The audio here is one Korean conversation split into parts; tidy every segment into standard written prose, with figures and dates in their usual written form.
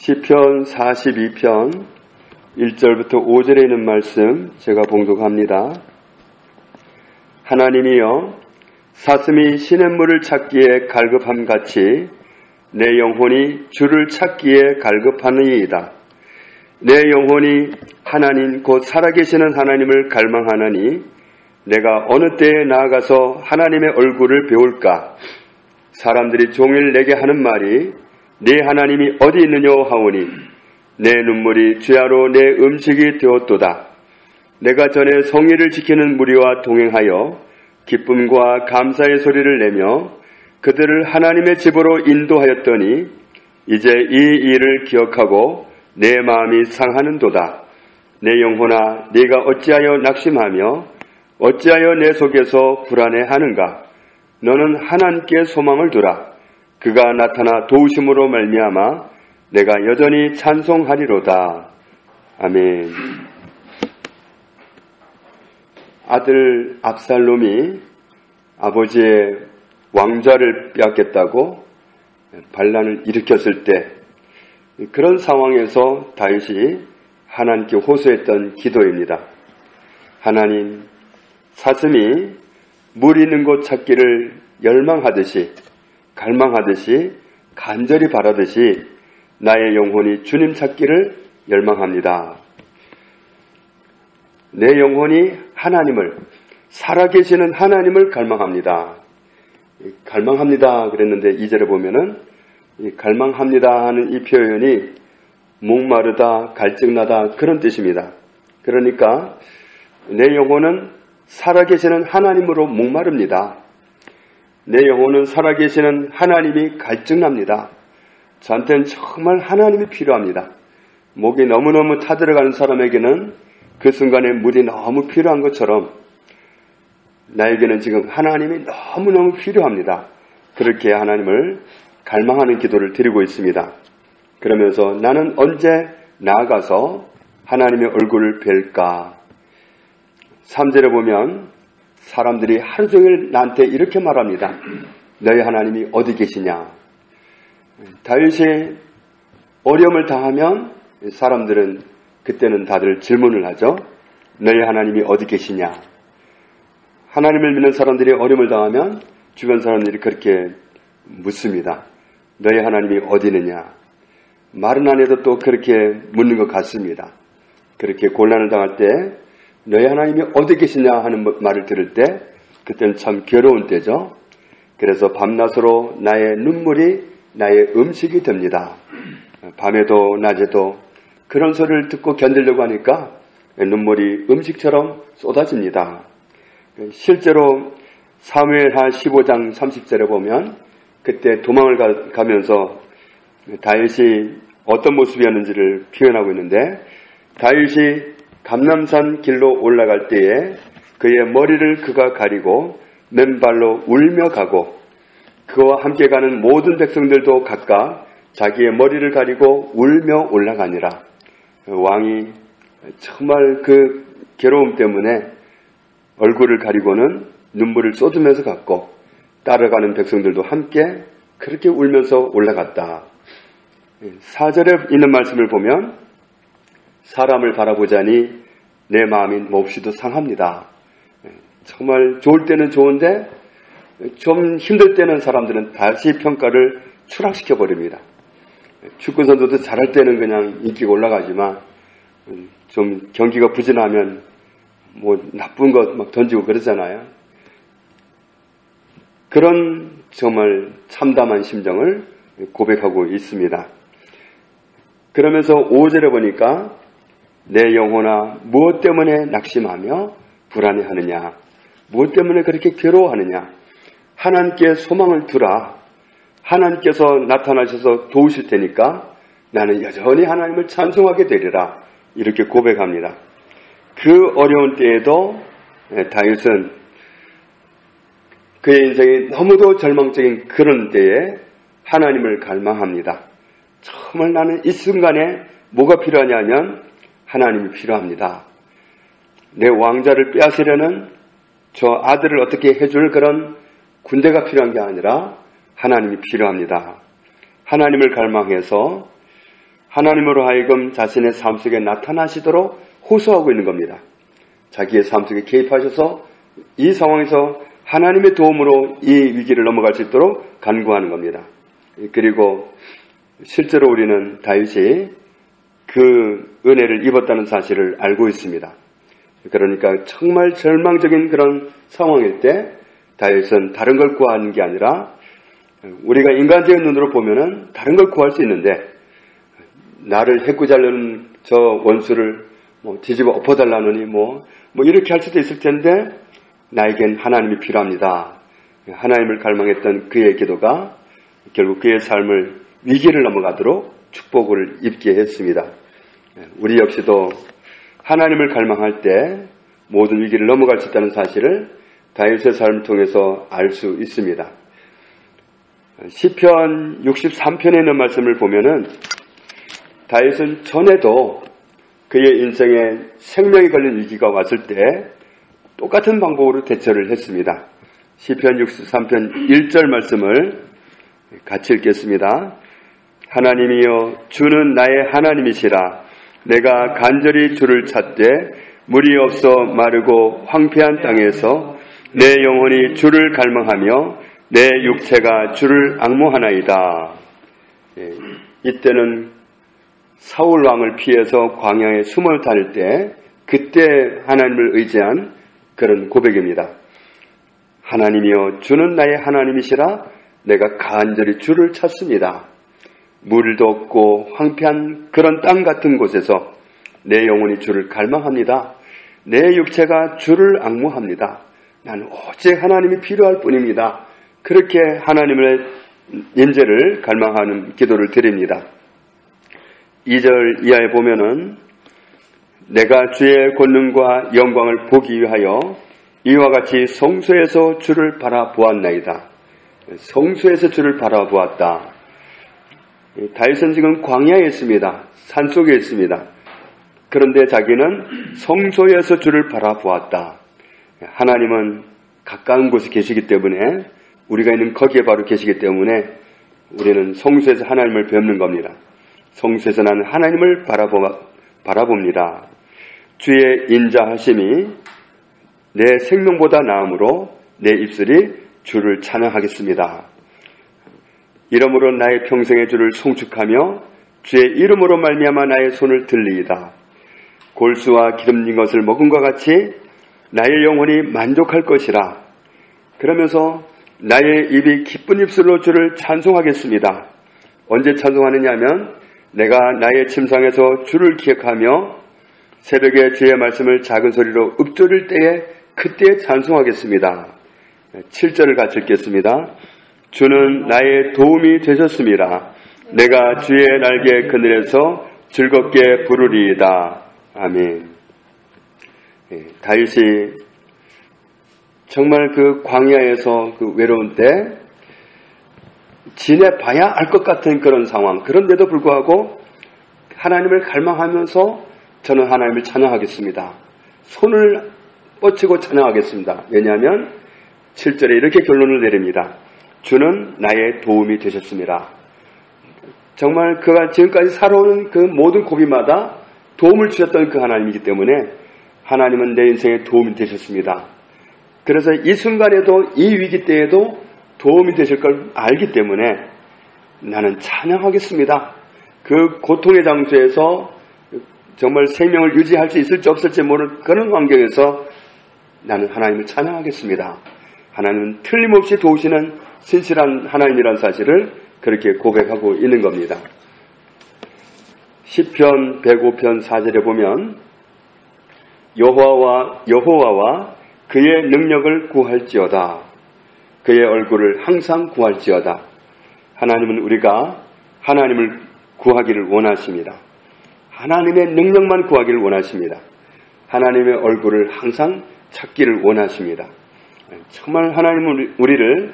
시편 42편 1절부터 5절에 있는 말씀 제가 봉독합니다. 하나님이여, 사슴이 시냇물을 찾기에 갈급함같이 내 영혼이 주를 찾기에 갈급하느니이다. 내 영혼이 하나님 곧 살아계시는 하나님을 갈망하나니 내가 어느 때에 나아가서 하나님의 얼굴을 배울까? 사람들이 종일 내게 하는 말이 네 하나님이 어디 있느냐 하오니 내 눈물이 주야로 내 음식이 되었도다. 내가 전에 성의를 지키는 무리와 동행하여 기쁨과 감사의 소리를 내며 그들을 하나님의 집으로 인도하였더니 이제 이 일을 기억하고 내 마음이 상하는도다. 내 영혼아, 네가 어찌하여 낙심하며 어찌하여 내 속에서 불안해하는가? 너는 하나님께 소망을 두라. 그가 나타나 도우심으로 말미암아 내가 여전히 찬송하리로다. 아멘. 아들 압살롬이 아버지의 왕좌를 빼앗겠다고 반란을 일으켰을 때 그런 상황에서 다윗이 하나님께 호소했던 기도입니다. 하나님, 사슴이 물 있는 곳 찾기를 열망하듯이 갈망하듯이 간절히 바라듯이 나의 영혼이 주님 찾기를 열망합니다. 내 영혼이 하나님을, 살아계시는 하나님을 갈망합니다. 갈망합니다 그랬는데 2절에 보면은 갈망합니다 하는 이 표현이 목마르다, 갈증나다 그런 뜻입니다. 그러니까 내 영혼은 살아계시는 하나님으로 목마릅니다. 내 영혼은 살아계시는 하나님이 갈증납니다. 저한테는 정말 하나님이 필요합니다. 목이 너무너무 타들어가는 사람에게는 그 순간에 물이 너무 필요한 것처럼 나에게는 지금 하나님이 너무너무 필요합니다. 그렇게 하나님을 갈망하는 기도를 드리고 있습니다. 그러면서 나는 언제 나아가서 하나님의 얼굴을 뵐까? 3절에 보면 사람들이 하루 종일 나한테 이렇게 말합니다. 너희 하나님이 어디 계시냐? 다윗이 어려움을 당하면 사람들은 그때는 다들 질문을 하죠. 너희 하나님이 어디 계시냐? 하나님을 믿는 사람들이 어려움을 당하면 주변 사람들이 그렇게 묻습니다. 너희 하나님이 어디 있느냐? 말은 안 해도 또 그렇게 묻는 것 같습니다. 그렇게 곤란을 당할 때 너희 하나님이 어디 계시냐 하는 말을 들을 때 그때는 참 괴로운 때죠. 그래서 밤낮으로 나의 눈물이 나의 음식이 됩니다. 밤에도 낮에도 그런 소리를 듣고 견디려고 하니까 눈물이 음식처럼 쏟아집니다. 실제로 사무엘하 15장 30절에 보면 그때 도망을 가면서 다윗이 어떤 모습이었는지를 표현하고 있는데 다윗이 감람산 길로 올라갈 때에 그의 머리를 그가 가리고 맨발로 울며 가고 그와 함께 가는 모든 백성들도 각각 자기의 머리를 가리고 울며 올라가니라. 왕이 정말 그 괴로움 때문에 얼굴을 가리고는 눈물을 쏟으면서 갔고 따라가는 백성들도 함께 그렇게 울면서 올라갔다. 4절에 있는 말씀을 보면 사람을 바라보자니 내 마음이 몹시도 상합니다. 정말 좋을 때는 좋은데 좀 힘들 때는 사람들은 다시 평가를 추락시켜버립니다. 축구 선수도 잘할 때는 그냥 인기가 올라가지만 좀 경기가 부진하면 뭐 나쁜 것 막 던지고 그러잖아요. 그런 정말 참담한 심정을 고백하고 있습니다. 그러면서 5절에 보니까 내 영혼아 무엇 때문에 낙심하며 불안해하느냐? 무엇 때문에 그렇게 괴로워하느냐? 하나님께 소망을 두라. 하나님께서 나타나셔서 도우실 테니까 나는 여전히 하나님을 찬송하게 되리라. 이렇게 고백합니다. 그 어려운 때에도 다윗은 그의 인생이 너무도 절망적인 그런 때에 하나님을 갈망합니다. 정말 나는 이 순간에 뭐가 필요하냐면 하나님이 필요합니다. 내 왕자를 빼앗으려는 저 아들을 어떻게 해줄 그런 군대가 필요한 게 아니라 하나님이 필요합니다. 하나님을 갈망해서 하나님으로 하여금 자신의 삶 속에 나타나시도록 호소하고 있는 겁니다. 자기의 삶 속에 개입하셔서 이 상황에서 하나님의 도움으로 이 위기를 넘어갈 수 있도록 간구하는 겁니다. 그리고 실제로 우리는 다윗이 그 은혜를 입었다는 사실을 알고 있습니다. 그러니까 정말 절망적인 그런 상황일 때 다윗은 다른 걸 구하는 게 아니라 우리가 인간적인 눈으로 보면은 다른 걸 구할 수 있는데 나를 해꾸자려는 저 원수를 뒤집어 엎어달라느니 이렇게 할 수도 있을 텐데 나에겐 하나님이 필요합니다. 하나님을 갈망했던 그의 기도가 결국 그의 삶을 위기를 넘어가도록 축복을 입게 했습니다. 우리 역시도 하나님을 갈망할 때 모든 위기를 넘어갈 수 있다는 사실을 다윗의 삶을 통해서 알 수 있습니다. 시편 63편에 있는 말씀을 보면은 다윗은 전에도 그의 인생에 생명이 걸린 위기가 왔을 때 똑같은 방법으로 대처를 했습니다. 시편 63편 1절 말씀을 같이 읽겠습니다. 하나님이여 주는 나의 하나님이시라. 내가 간절히 주를 찾되 물이 없어 마르고 황폐한 땅에서 내 영혼이 주를 갈망하며 내 육체가 주를 앙모하나이다. 이때는 사울 왕을 피해서 광야에 숨어 다닐 때 그때 하나님을 의지한 그런 고백입니다. 하나님이여 주는 나의 하나님이시라. 내가 간절히 주를 찾습니다. 물도 없고 황폐한 그런 땅 같은 곳에서 내 영혼이 주를 갈망합니다. 내 육체가 주를 앙모합니다. 나는 오직 하나님이 필요할 뿐입니다. 그렇게 하나님의 임재를 갈망하는 기도를 드립니다. 2절 이하에 보면은 내가 주의 권능과 영광을 보기 위하여 이와 같이 성소에서 주를 바라보았나이다. 성소에서 주를 바라보았다. 다윗은 지금 광야에 있습니다. 산속에 있습니다. 그런데 자기는 성소에서 주를 바라보았다. 하나님은 가까운 곳에 계시기 때문에 우리가 있는 거기에 바로 계시기 때문에 우리는 성소에서 하나님을 뵙는 겁니다. 성소에서 나는 하나님을 바라봅니다. 주의 인자하심이 내 생명보다 나음으로 내 입술이 주를 찬양하겠습니다. 이러므로 나의 평생의 주를 송축하며 주의 이름으로 말미암아 나의 손을 들리이다. 골수와 기름진 것을 먹은 것 같이 나의 영혼이 만족할 것이라. 그러면서 나의 입이 기쁜 입술로 주를 찬송하겠습니다. 언제 찬송하느냐 하면 내가 나의 침상에서 주를 기억하며 새벽에 주의 말씀을 작은 소리로 읊조릴 때에 그때 찬송하겠습니다. 7절을 같이 읽겠습니다. 주는 나의 도움이 되셨습니다. 내가 주의 날개 그늘에서 즐겁게 부르리이다. 아멘. 다윗이 정말 그 광야에서 그 외로운 때 지내봐야 알 것 같은 그런 상황, 그런데도 불구하고 하나님을 갈망하면서 저는 하나님을 찬양하겠습니다. 손을 뻗치고 찬양하겠습니다. 왜냐하면 7절에 이렇게 결론을 내립니다. 주는 나의 도움이 되셨습니다. 정말 그가 지금까지 살아오는 그 모든 고비마다 도움을 주셨던 그 하나님이기 때문에 하나님은 내 인생에 도움이 되셨습니다. 그래서 이 순간에도 이 위기 때에도 도움이 되실 걸 알기 때문에 나는 찬양하겠습니다. 그 고통의 장소에서 정말 생명을 유지할 수 있을지 없을지 모르는 그런 환경에서 나는 하나님을 찬양하겠습니다. 하나님은 틀림없이 도우시는 신실한 하나님이라는 사실을 그렇게 고백하고 있는 겁니다. 시편 105편 4절에 보면 여호와와 그의 능력을 구할지어다. 그의 얼굴을 항상 구할지어다. 하나님은 우리가 하나님을 구하기를 원하십니다. 하나님의 능력만 구하기를 원하십니다. 하나님의 얼굴을 항상 찾기를 원하십니다. 정말 하나님은 우리를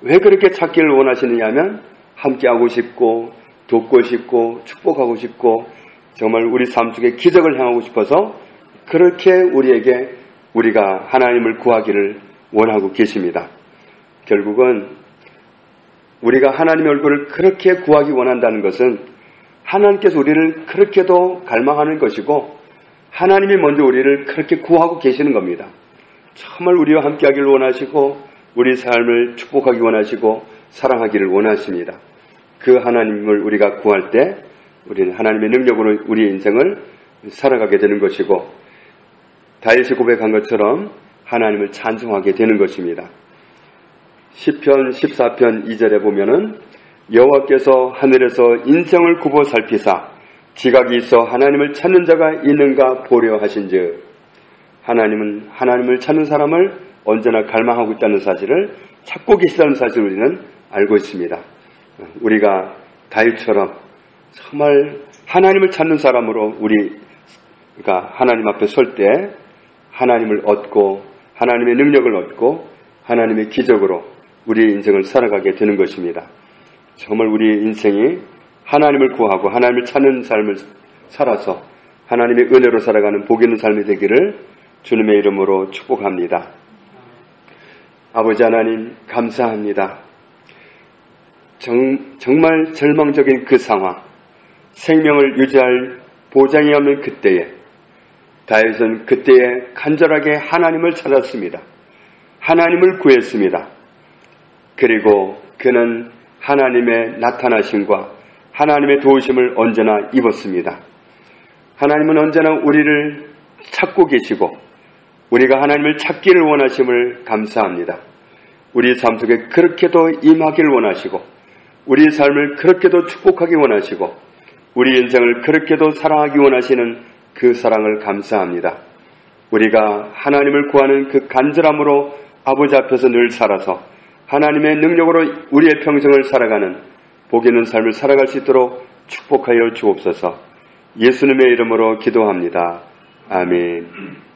왜 그렇게 찾기를 원하시느냐 하면 함께하고 싶고 돕고 싶고 축복하고 싶고 정말 우리 삶 속에 기적을 행하고 싶어서 그렇게 우리가 하나님을 구하기를 원하고 계십니다. 결국은 우리가 하나님의 얼굴을 그렇게 구하기 원한다는 것은 하나님께서 우리를 그렇게도 갈망하는 것이고 하나님이 먼저 우리를 그렇게 구하고 계시는 겁니다. 정말 우리와 함께하기를 원하시고 우리 삶을 축복하기 원하시고 사랑하기를 원하십니다. 그 하나님을 우리가 구할 때 우리는 하나님의 능력으로 우리의 인생을 살아가게 되는 것이고 다윗이 고백한 것처럼 하나님을 찬송하게 되는 것입니다. 시편 14편 2절에 보면은 여호와께서 하늘에서 인생을 굽어 살피사 지각이 있어 하나님을 찾는 자가 있는가 보려 하신즉 하나님은 하나님을 찾는 사람을 언제나 갈망하고 있다는 사실을 찾고 계시다는 사실을 우리는 알고 있습니다. 우리가 다윗처럼 정말 하나님을 찾는 사람으로 우리가 하나님 앞에 설 때 하나님을 얻고 하나님의 능력을 얻고 하나님의 기적으로 우리의 인생을 살아가게 되는 것입니다. 정말 우리의 인생이 하나님을 구하고 하나님을 찾는 삶을 살아서 하나님의 은혜로 살아가는 복 있는 삶이 되기를 주님의 이름으로 축복합니다. 아버지 하나님 감사합니다. 정말 절망적인 그 상황, 생명을 유지할 보장이 없는 그때에 다윗은 그때에 간절하게 하나님을 찾았습니다. 하나님을 구했습니다. 그리고 그는 하나님의 나타나심과 하나님의 도우심을 언제나 입었습니다. 하나님은 언제나 우리를 찾고 계시고 우리가 하나님을 찾기를 원하심을 감사합니다. 우리 삶 속에 그렇게도 임하기를 원하시고 우리의 삶을 그렇게도 축복하기 원하시고 우리 인생을 그렇게도 사랑하기 원하시는 그 사랑을 감사합니다. 우리가 하나님을 구하는 그 간절함으로 아버지 앞에서 늘 살아서 하나님의 능력으로 우리의 평생을 살아가는 복 있는 삶을 살아갈 수 있도록 축복하여 주옵소서. 예수님의 이름으로 기도합니다. 아멘.